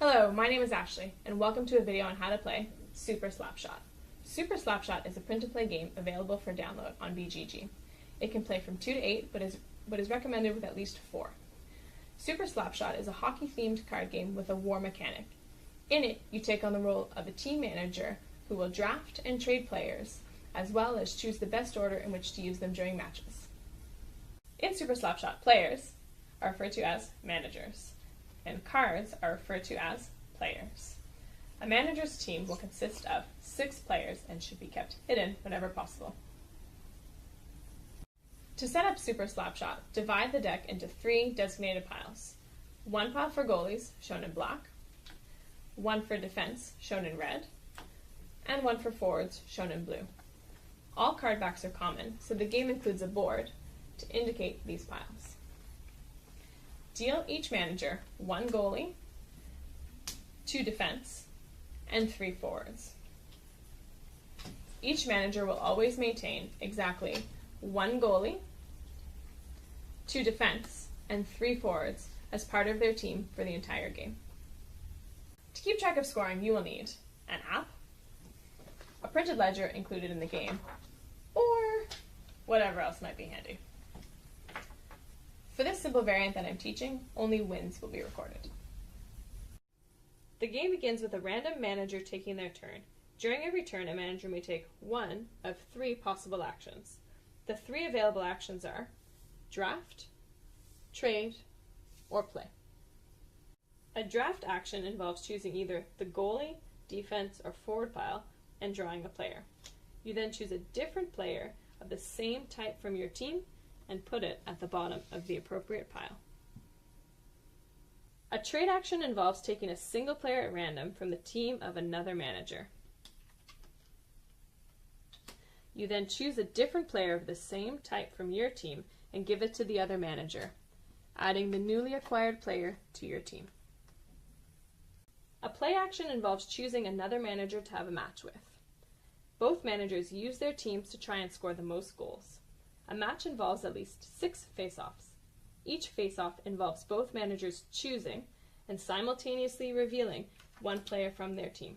Hello, my name is Ashley, and welcome to a video on how to play Super Slapshot. Super Slapshot is a print-to-play game available for download on BGG. It can play from 2 to 8, but is recommended with at least 4. Super Slapshot is a hockey-themed card game with a war mechanic. In it, you take on the role of a team manager who will draft and trade players, as well as choose the best order in which to use them during matches. In Super Slapshot, players are referred to as managers, and cards are referred to as players. A manager's team will consist of 6 players and should be kept hidden whenever possible. To set up Super Slapshot, divide the deck into 3 designated piles. 1 pile for goalies, shown in black, 1 for defense, shown in red, and 1 for forwards, shown in blue. All card backs are common, so the game includes a board to indicate these piles. Deal each manager 1 goalie, 2 defense, and 3 forwards. Each manager will always maintain exactly 1 goalie, 2 defense, and 3 forwards as part of their team for the entire game. To keep track of scoring, you will need an app, a printed ledger included in the game, or whatever else might be handy. For this simple variant that I'm teaching, only wins will be recorded. The game begins with a random manager taking their turn. During every turn, a manager may take 1 of 3 possible actions. The 3 available actions are draft, trade, or play. A draft action involves choosing either the goalie, defense, or forward pile and drawing a player. You then choose a different player of the same type from your team and put it at the bottom of the appropriate pile. A trade action involves taking a single player at random from the team of another manager. You then choose a different player of the same type from your team and give it to the other manager, adding the newly acquired player to your team. A play action involves choosing another manager to have a match with. Both managers use their teams to try and score the most goals. A match involves at least 6 face-offs. Each face-off involves both managers choosing and simultaneously revealing 1 player from their team.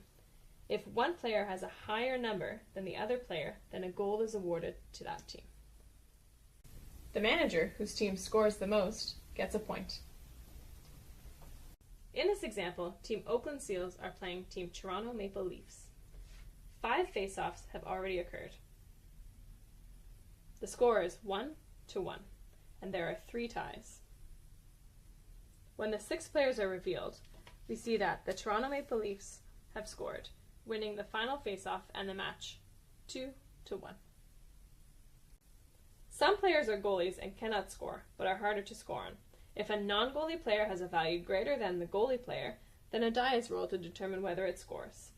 If 1 player has a higher number than the other player, then a goal is awarded to that team. The manager whose team scores the most gets a point. In this example, Team Oakland Seals are playing Team Toronto Maple Leafs. 5 face-offs have already occurred. The score is 1-1, and there are 3 ties. When the 6 players are revealed, we see that the Toronto Maple Leafs have scored, winning the final face-off and the match 2-1. Some players are goalies and cannot score, but are harder to score on. If a non-goalie player has a value greater than the goalie player, then a die is rolled to determine whether it scores.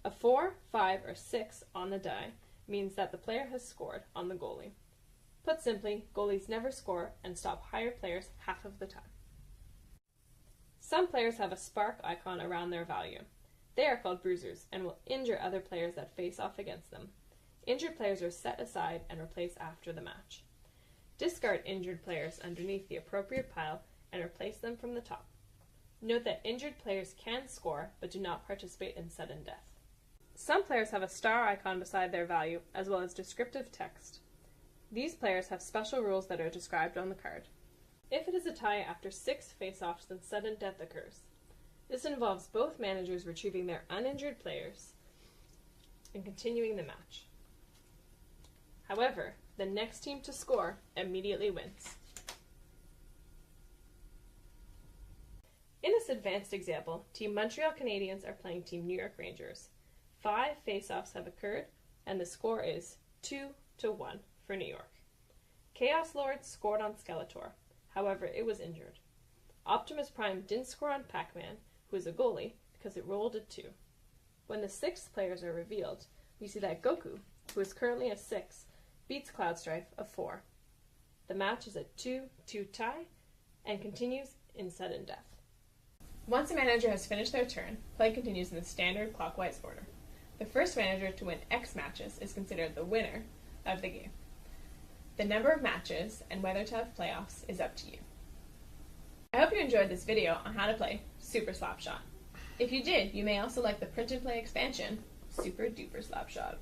A 4, 5, or 6 on the die means that the player has scored on the goalie. Put simply, goalies never score and stop higher players half of the time. Some players have a spark icon around their value. They are called bruisers and will injure other players that face off against them. Injured players are set aside and replaced after the match. Discard injured players underneath the appropriate pile and replace them from the top. Note that injured players can score but do not participate in sudden death. Some players have a star icon beside their value, as well as descriptive text. These players have special rules that are described on the card. If it is a tie after 6 face-offs, then sudden death occurs. This involves both managers retrieving their uninjured players and continuing the match. However, the next team to score immediately wins. In this advanced example, Team Montreal Canadiens are playing Team New York Rangers. 5 face-offs have occurred, and the score is 2-1 for New York. Chaos Lord scored on Skeletor, however it was injured. Optimus Prime didn't score on Pac-Man, who is a goalie, because it rolled a 2. When the 6 players are revealed, we see that Goku, who is currently a 6, beats Cloudstrife a 4. The match is a 2-2 tie and continues in sudden death. Once a manager has finished their turn, play continues in the standard clockwise order. The first manager to win X matches is considered the winner of the game. The number of matches and whether to have playoffs is up to you. I hope you enjoyed this video on how to play Super Slapshot. If you did, you may also like the print and play expansion, Super Duper Slapshot.